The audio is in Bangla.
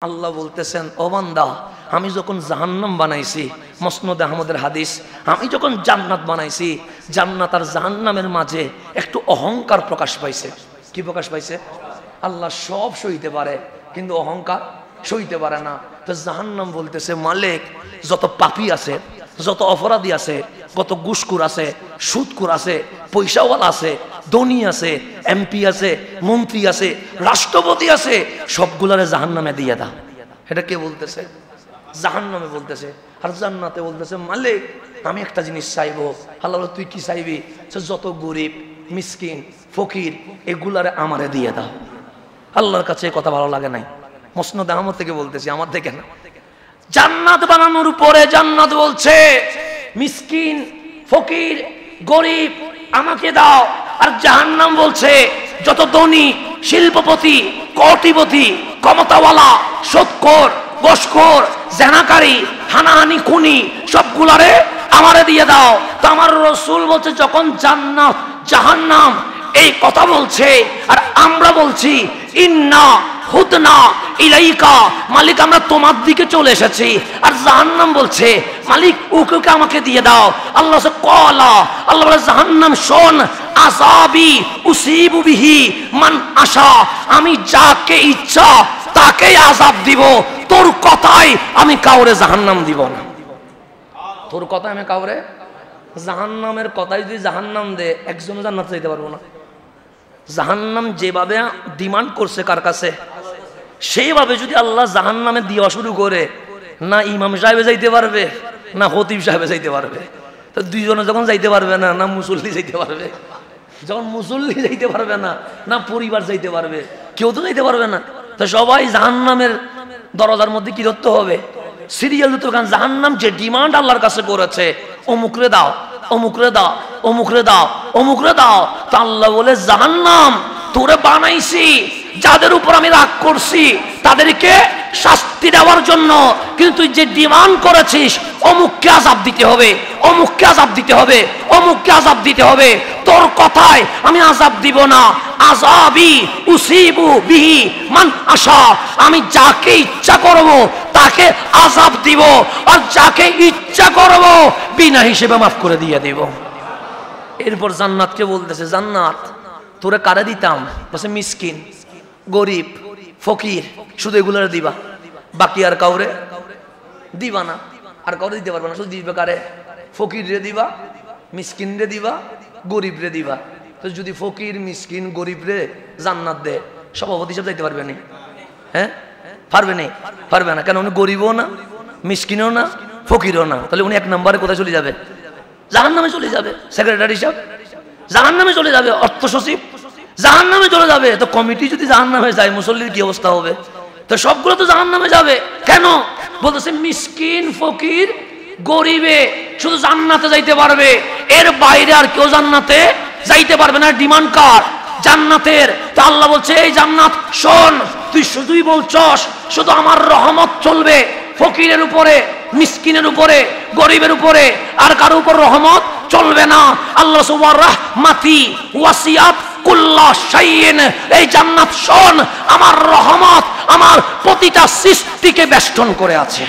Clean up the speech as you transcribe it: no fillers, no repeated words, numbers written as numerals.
আল্লাহ বলতেছেন, ও বান্দা, আমি যখন জাহান্নাম বানাইছি, মুসনাদ আহমদের হাদিস, আমি যখন জান্নাত বানাইছি, জান্নাত আর জাহান্নামের মাঝে একটু অহংকার প্রকাশ পাইছে। কি প্রকাশ পাইছে? আল্লাহ সব সইতে পারে, কিন্তু অহংকার সইতে পারে না। তো জাহান্নাম বলতেছে, মালিক, যত পাপী আছে, যত অপরাধী আছে, কত ঘুষখোর আছে, সুদখোর আছে, পয়সাওয়ালা আছে, ধনী আছে, এমপি আছে, মন্ত্রী আছে, রাষ্ট্রপতি আছে, সবগুলারে জাহান্নামে দিয়ে দাও। এটা কে বলতেছে? জাহান্নামে বলতেছে। আর জান্নাতে বলতেছে, মালিক, আমি একটা জিনিস চাইবো। আল্লাহ বলে, তুই কি চাইবি? যত গরিব, মিসকিন, ফকির, এগুলারে আমারে দিয়ে দাও। আল্লাহর কাছে কথা ভালো লাগে নাই। মুসনাদ আহমদ থেকে বলতেছি, আমার থেকে না। জান্নাত বানানোর পরে জান্নাত বলছে, মিসকিন, ফকির, গরিব আমাকে দাও। আর জাহান্নাম বলছে, যত ধনী, শিল্পপতি, কোটিপতি, ক্ষমতাওয়ালা, সুদখোর, ঘুষখোর, জেনাকারী, হানাহানি, খুনি, সবগুলারে আমারে দিয়ে দাও। তো আমার রাসূল বলছে, যখন জান্নাত জাহান্নাম এই কথা বলছে, আর আমরা বলছি, ইন্না হুদনা ইলাইকা, মালিক, আমরা তোমার দিকে চলে এসেছি। আর জাহান্নাম বলছে, মালিক, ওকে আমাকে দিয়ে দাও। আল্লাহ কলা, আল্লাহ বলে, জাহান্নাম শোন, আযাবি উসিবু বিহি মান আশা, আমি যাকে ইচ্ছা তাকে আযাব দিব। তোর কথাই আমি কাউরে জাহান্নাম দিব না। তোর কথাই আমি কাউরে জাহান্নামের কথাই যদি জাহান্নাম দে, একজনও জান্নাতে যেতে পারবো না। জাহান্নাম যেভাবে ডিমান্ড করছে কার কাছে, সেইভাবে যদি আল্লাহ জাহান্নামে দেওয়া শুরু করে, না ইমাম সাহেবে যাইতে পারবে, না খতিব সাহেবে যাইতে পারবে। তো দুইজনে যখন যাইতে পারবে না, না মুসল্লি যাইতে পারবে। যখন মুসল্লি যাইতে পারবে না, না পরিবার যাইতে পারবে, কেউ তো যাইতে পারবে না। তো সবাই জাহান্নামের দরজার মধ্যে কি ধরতে হবে? সিরিয়াল দিতে। কারণ জাহান্নাম যে ডিমান্ড আল্লাহর কাছে করেছে, অমুকরে দাও, অমুকরে দাও, অমুকরে দাও, অমুকরে দাও। তা আল্লাহ বলে, জাহান্নাম তোরে বানাইছি, যাদের উপর আমি রাগ করছি তাদেরকে শাস্তি দেওয়ার জন্য, কিন্তু তুই যে ডিমান্ড করেছিস, অমুককে আযাব দিতে হবে, অমুককে আযাব দিতে হবে, অমুককে আযাব দিতে হবে, তোর কথায় আমি আযাব দিব না। আযাবি উসিবু বিহি মান আশা, আমি যাকে ইচ্ছা করব তাকে আযাব দিব, আর যাকে ইচ্ছা করব বিনা হিসেবে মাফ করে দিয়ে দিব। এরপর জান্নাতকে বলতেছে, জান্নাত তোরে কারে দিতাম? বলছে, মিসকিন, গরিব, ফকির, শুধু এগুলোরে দিবা, বাকি আর কাউরে দিবা না। আর কাউরে দিতে পারবে না, শুধু দিবে কারে? ফকির রে দিবা, মিসকিন রে দিবা, গরিব রে দিবা। তো যদি ফকির, মিসকিন, গরিব রে জান্নাত দে, সভাপতি হিসাবে যাইতে পারবে না? হ্যাঁ, পারবে না? পারবে না। কেন? উনি গরিবও না, মিসকিনও না, ফকিরও না। তাহলে উনি এক নম্বরে কোথায় চলে যাবে? জাহান্নামে চলে যাবে। সেক্রেটারি সাহেব জাহান্নামে চলে যাবে, অর্থ সচিব জাহান্নামে চলে যাবে। তো কমিটি যদি জাহান্নামে যায়, মুসল্লির কি অবস্থা হবে? তো সবগুলো তো জাহান্নামে যাবে। কেন? বলতেছে, মিসকিন, ফকির, গরিবে শুধু জান্নাতে যাইতে পারবে, এর বাইরে আর কেউ জান্নাতে যাইতে পারবে না। ডিমান্ড কার? জান্নাতের। তো আল্লাহ বলছে, এই জান্নাত শোন, তুই শুধুই বলছস শুধু আমার রহমত চলবে ফকিরের উপরে, মিসকিনের উপরে, গরিবের উপরে, আর কারো উপর রহমত চলবে না। আল্লাহ সুবহানাহু রাহমাতি ওয়াসিয়াত কুল্লা শাইইন, এই জান্নাত শোন, আমার রহমত আমার প্রতিটা সৃষ্টিকে বেষ্টন করে আছে।